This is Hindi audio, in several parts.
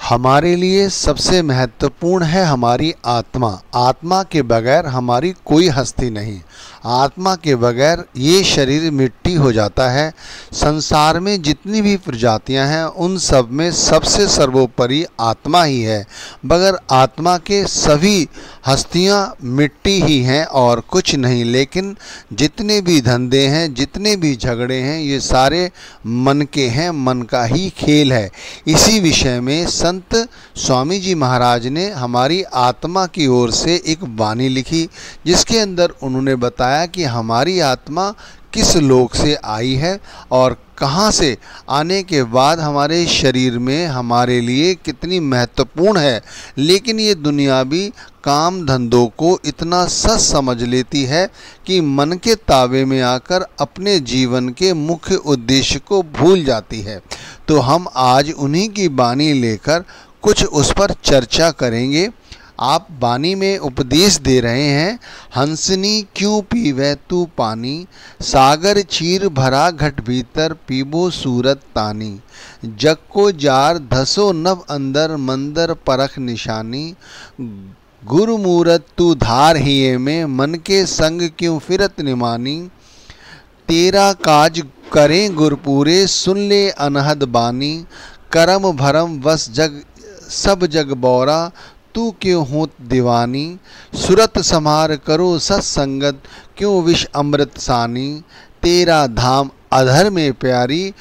हमारे लिए सबसे महत्वपूर्ण है हमारी आत्मा। आत्मा के बगैर हमारी कोई हस्ती नहीं। आत्मा के बगैर ये शरीर मिट्टी हो जाता है। संसार में जितनी भी प्रजातियां हैं उन सब में सबसे सर्वोपरि आत्मा ही है। बगैर आत्मा के सभी हस्तियां मिट्टी ही हैं और कुछ नहीं। लेकिन जितने भी धंधे हैं, जितने भी झगड़े हैं, ये सारे मन के हैं, मन का ही खेल है। इसी विषय में संत स्वामी जी महाराज ने हमारी आत्मा की ओर से एक वाणी लिखी, जिसके अंदर उन्होंने बताया कि हमारी आत्मा किस लोक से आई है और कहाँ से आने के बाद हमारे शरीर में हमारे लिए कितनी महत्वपूर्ण है। लेकिन ये दुनियावी काम धंधों को इतना सच समझ लेती है कि मन के ताबे में आकर अपने जीवन के मुख्य उद्देश्य को भूल जाती है। तो हम आज उन्हीं की वाणी लेकर कुछ उस पर चर्चा करेंगे। आप वाणी में उपदेश दे रहे हैं, हंसनी क्यों पीवे तू पानी, सागर चीर भरा घट भीतर पीबो सूरत तानी, जग को जार धसो नभ अंदर मंदर परख निशानी, गुरु मूरत तू धार हिये में मन के संग क्यों फिरत निमानी, तेरा काज करें गुरपूरे सुन ले अनहद बानी, करम भरम वस जग सब जग बौरा तू क्यों हो दीवानी, सुरत समार करो सत्संगत क्यों विष अमृत सानी, तेरा धाम अधर में प्यारी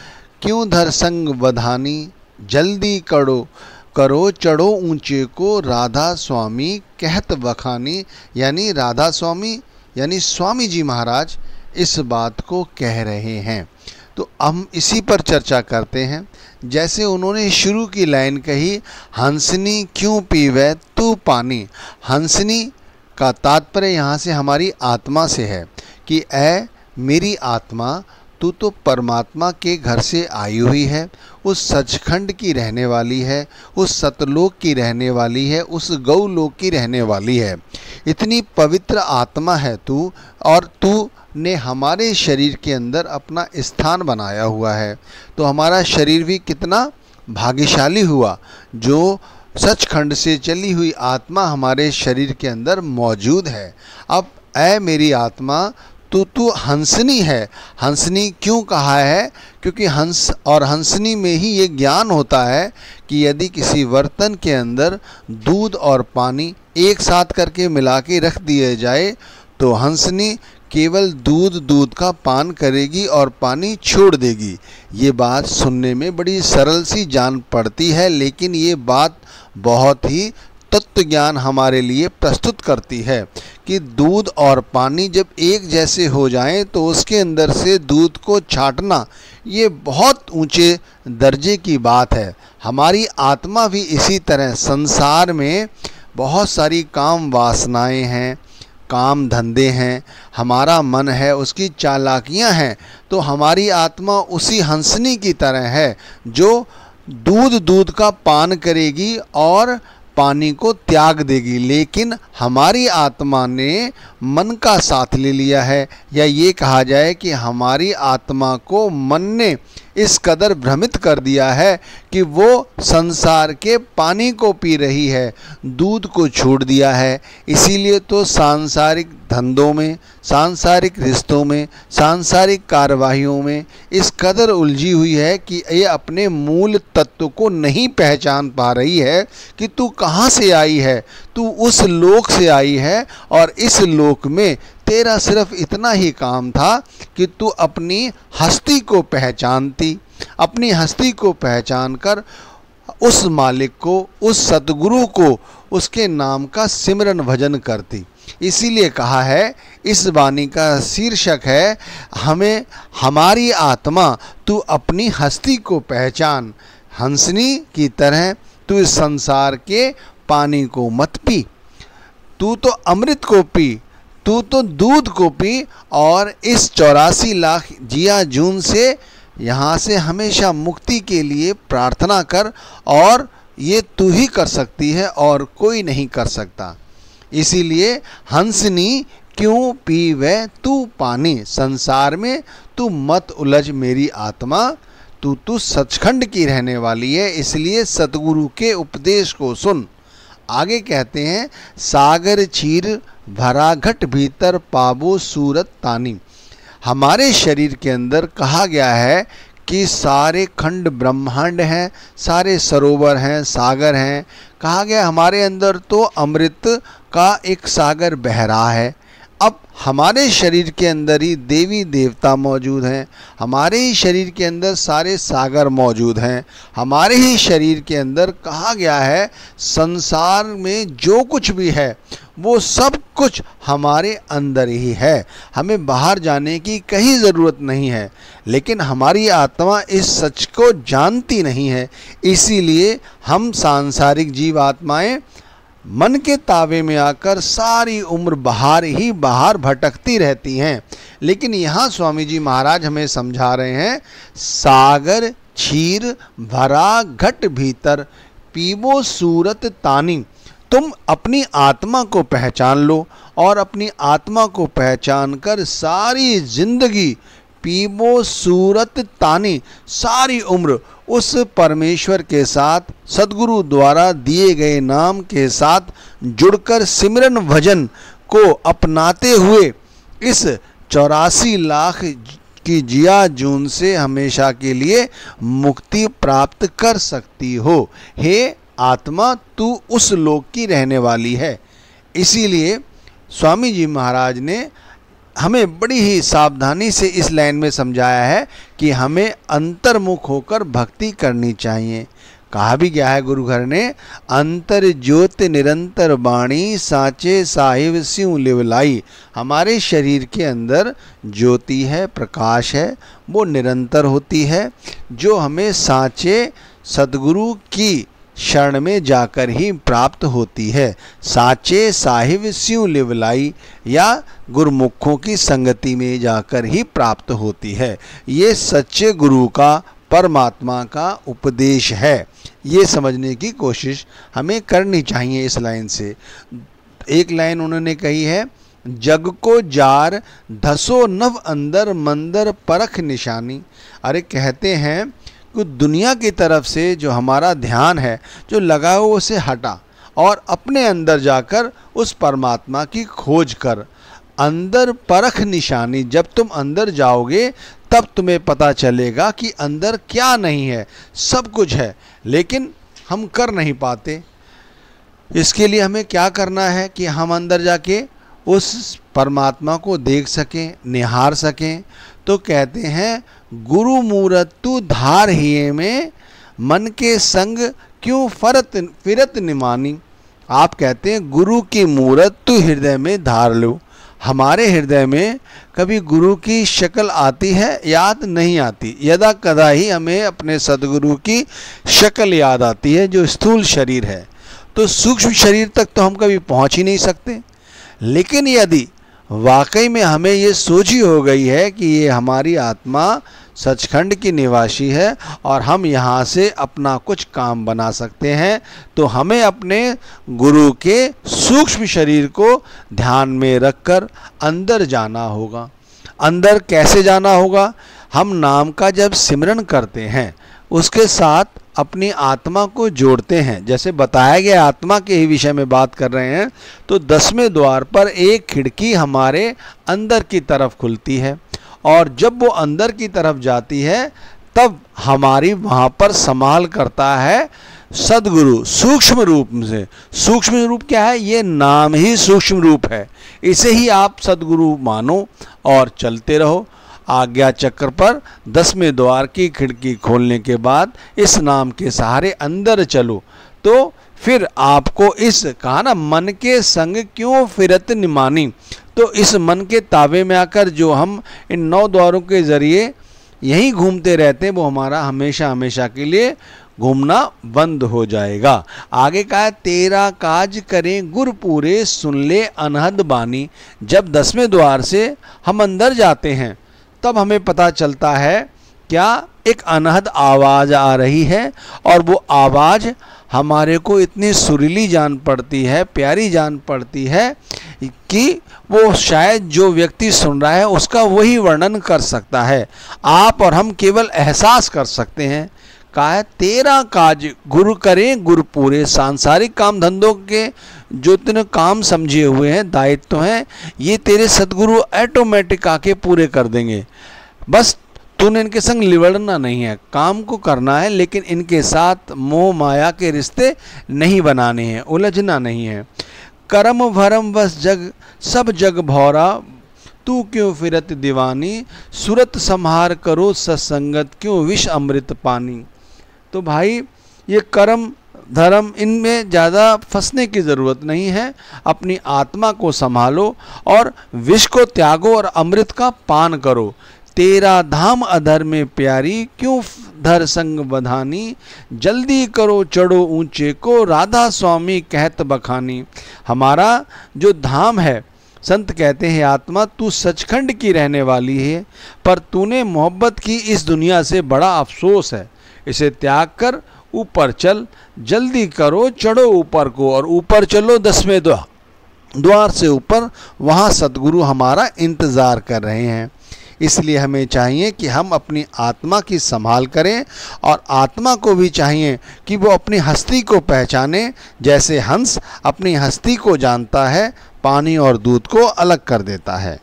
क्यों धर संग वधानी, जल्दी करो चढ़ो ऊंचे को राधा स्वामी कहत बखानी। यानी राधा स्वामी यानी स्वामी जी महाराज इस बात को कह रहे हैं। तो हम इसी पर चर्चा करते हैं। जैसे उन्होंने शुरू की लाइन कही, हंसनी क्यों पीवे तू पानी। हंसनी का तात्पर्य यहाँ से हमारी आत्मा से है कि ऐ मेरी आत्मा, तू तो परमात्मा के घर से आई हुई है, उस सचखंड की रहने वाली है, उस सतलोक की रहने वाली है, उस गौलोक की रहने वाली है। इतनी पवित्र आत्मा है तू, और तू ने हमारे शरीर के अंदर अपना स्थान बनाया हुआ है। तो हमारा शरीर भी कितना भाग्यशाली हुआ जो सचखंड से चली हुई आत्मा हमारे शरीर के अंदर मौजूद है। अब ऐ मेरी आत्मा, तू हंसनी है। हंसनी क्यों कहा है? क्योंकि हंस और हंसनी में ही ये ज्ञान होता है कि यदि किसी बर्तन के अंदर दूध और पानी एक साथ करके मिला के रख दिया जाए तो हंसनी केवल दूध का पान करेगी और पानी छोड़ देगी। ये बात सुनने में बड़ी सरल सी जान पड़ती है, लेकिन ये बात बहुत ही तत्व ज्ञान हमारे लिए प्रस्तुत करती है कि दूध और पानी जब एक जैसे हो जाएं तो उसके अंदर से दूध को छांटना ये बहुत ऊंचे दर्जे की बात है। हमारी आत्मा भी इसी तरह, संसार में बहुत सारी काम वासनाएं हैं, काम धंधे हैं, हमारा मन है, उसकी चालाकियां हैं। तो हमारी आत्मा उसी हंसनी की तरह है जो दूध का पान करेगी और पानी को त्याग देगी। लेकिन हमारी आत्मा ने मन का साथ ले लिया है, या ये कहा जाए कि हमारी आत्मा को मन ने इस कदर भ्रमित कर दिया है कि वो संसार के पानी को पी रही है, दूध को छोड़ दिया है। इसीलिए तो सांसारिक धंधों में, सांसारिक रिश्तों में, सांसारिक कार्यवाहियों में इस कदर उलझी हुई है कि ये अपने मूल तत्व को नहीं पहचान पा रही है कि तू कहाँ से आई है। तू उस लोक से आई है और इस लोक में तेरा सिर्फ इतना ही काम था कि तू अपनी हस्ती को पहचानती, अपनी हस्ती को पहचान कर उस मालिक को, उस सतगुरु को, उसके नाम का सिमरन भजन करती। इसीलिए कहा है, इस वाणी का शीर्षक है, हमें हमारी आत्मा तू अपनी हस्ती को पहचान। हंसनी की तरह तू इस संसार के पानी को मत पी, तू तो अमृत को पी, तू तो दूध को पी और इस 84 लाख जिया जून से यहाँ से हमेशा मुक्ति के लिए प्रार्थना कर, और ये तू ही कर सकती है और कोई नहीं कर सकता। इसीलिए हंसनी क्यों पीवे तू पानी, संसार में तू मत उलझ मेरी आत्मा, तू सचखंड की रहने वाली है, इसलिए सतगुरु के उपदेश को सुन। आगे कहते हैं, सागर चीर भरा घट भीतर पाबो सूरत तानी। हमारे शरीर के अंदर कहा गया है कि सारे खंड ब्रह्मांड हैं, सारे सरोवर हैं, सागर हैं। कहा गया हमारे अंदर तो अमृत का एक सागर बह रहा है। अब हमारे शरीर के अंदर ही देवी देवता मौजूद हैं, हमारे ही शरीर के अंदर सारे सागर मौजूद हैं, हमारे ही शरीर के अंदर कहा गया है संसार में जो कुछ भी है वो सब कुछ हमारे अंदर ही है। हमें बाहर जाने की कहीं ज़रूरत नहीं है, लेकिन हमारी आत्मा इस सच को जानती नहीं है। इसीलिए हम सांसारिक जीव आत्माएं मन के तावे में आकर सारी उम्र बाहर ही बाहर भटकती रहती हैं। लेकिन यहाँ स्वामी जी महाराज हमें समझा रहे हैं, सागर क्षीर भरा घट भीतर पीबो सूरत तानी। तुम अपनी आत्मा को पहचान लो और अपनी आत्मा को पहचान कर सारी जिंदगी पीबो सूरत तानी, सारी उम्र उस परमेश्वर के साथ सद्गुरु द्वारा दिए गए नाम के साथ जुड़कर सिमरन भजन को अपनाते हुए इस 84 लाख की जिया जून से हमेशा के लिए मुक्ति प्राप्त कर सकती हो। हे आत्मा, तू उस लोक की रहने वाली है। इसीलिए स्वामी जी महाराज ने हमें बड़ी ही सावधानी से इस लाइन में समझाया है कि हमें अंतर्मुख होकर भक्ति करनी चाहिए। कहा भी गया है गुरु घर ने, अंतर ज्योत निरंतर बाणी साचे साहिब स्यूं लिवलाई। हमारे शरीर के अंदर ज्योति है, प्रकाश है, वो निरंतर होती है, जो हमें साचे सद्गुरु की शरण में जाकर ही प्राप्त होती है। साचे साहिब स्यूं लिवलाई, या गुरुमुखों की संगति में जाकर ही प्राप्त होती है। ये सच्चे गुरु का, परमात्मा का उपदेश है। ये समझने की कोशिश हमें करनी चाहिए। इस लाइन से एक लाइन उन्होंने कही है, जग को जार धसो नव अंदर मंदर परख निशानी। अरे कहते हैं कि दुनिया की तरफ से जो हमारा ध्यान है जो लगा हो उसे हटा और अपने अंदर जाकर उस परमात्मा की खोज कर। अंदर परख निशानी, जब तुम अंदर जाओगे तब तुम्हें पता चलेगा कि अंदर क्या नहीं है। सब कुछ है, लेकिन हम कर नहीं पाते। इसके लिए हमें क्या करना है कि हम अंदर जाके उस परमात्मा को देख सकें, निहार सकें। तो कहते हैं, गुरु मूरत तू धार हिये में मन के संग क्यों फिरत निमानी। आप कहते हैं गुरु की मूरत तू हृदय में धार लो। हमारे हृदय में कभी गुरु की शक्ल आती है? याद नहीं आती। यदा कदा ही हमें अपने सदगुरु की शक्ल याद आती है, जो स्थूल शरीर है। तो सूक्ष्म शरीर तक तो हम कभी पहुंच ही नहीं सकते। लेकिन यदि वाकई में हमें ये सोच ही हो गई है कि ये हमारी आत्मा सचखंड की निवासी है और हम यहाँ से अपना कुछ काम बना सकते हैं, तो हमें अपने गुरु के सूक्ष्म शरीर को ध्यान में रखकर अंदर जाना होगा। अंदर कैसे जाना होगा? हम नाम का जब सिमरन करते हैं उसके साथ अपनी आत्मा को जोड़ते हैं। जैसे बताया गया, आत्मा के ही विषय में बात कर रहे हैं, तो 10वें द्वार पर एक खिड़की हमारे अंदर की तरफ खुलती है और जब वो अंदर की तरफ जाती है तब हमारी वहाँ पर संभाल करता है सदगुरु सूक्ष्म रूप से। सूक्ष्म रूप क्या है? ये नाम ही सूक्ष्म रूप है। इसे ही आप सदगुरु मानो और चलते रहो आज्ञा चक्र पर। 10वें द्वार की खिड़की खोलने के बाद इस नाम के सहारे अंदर चलो, तो फिर आपको इस कहा ना, मन के संग क्यों फिरत निमानी। तो इस मन के ताबे में आकर जो हम इन 9 द्वारों के जरिए यहीं घूमते रहते हैं, वो हमारा हमेशा हमेशा के लिए घूमना बंद हो जाएगा। आगे कहा, तेरा काज करें गुर पूरे सुन ले अनहद बानी। जब 10वें द्वार से हम अंदर जाते हैं तब हमें पता चलता है क्या एक अनहद आवाज़ आ रही है और वो आवाज़ हमारे को इतनी सुरीली जान पड़ती है, प्यारी जान पड़ती है कि वो शायद जो व्यक्ति सुन रहा है उसका वही वर्णन कर सकता है। आप और हम केवल एहसास कर सकते हैं। कहा है तेरा काज गुरु करें गुरु पूरे। सांसारिक काम धंधों के जो तूने काम समझे हुए हैं, दायित्व हैं, ये तेरे सदगुरु ऑटोमेटिक आके पूरे कर देंगे। बस तूने इनके संग लिवड़ना नहीं है, काम को करना है, लेकिन इनके साथ मोह माया के रिश्ते नहीं बनाने हैं, उलझना नहीं है। करम भरम बस जग सब जग भौरा, तू क्यों फिरत दीवानी, सूरत संहार करो सत्संगत, क्यों विष अमृत पानी। तो भाई ये कर्म धर्म इनमें ज़्यादा फंसने की ज़रूरत नहीं है। अपनी आत्मा को संभालो और विष को त्यागो और अमृत का पान करो। तेरा धाम अधर में प्यारी, क्यों धर संग बधानी, जल्दी करो चढ़ो ऊंचे को, राधा स्वामी कहत बखानी। हमारा जो धाम है, संत कहते हैं आत्मा तू सचखंड की रहने वाली है, पर तूने मोहब्बत की इस दुनिया से बड़ा अफसोस है। इसे त्याग कर ऊपर चल, जल्दी करो चढ़ो ऊपर को, और ऊपर चलो 10वें द्वार से ऊपर, वहाँ सतगुरु हमारा इंतज़ार कर रहे हैं। इसलिए हमें चाहिए कि हम अपनी आत्मा की संभाल करें और आत्मा को भी चाहिए कि वो अपनी हस्ती को पहचाने। जैसे हंस अपनी हस्ती को जानता है, पानी और दूध को अलग कर देता है।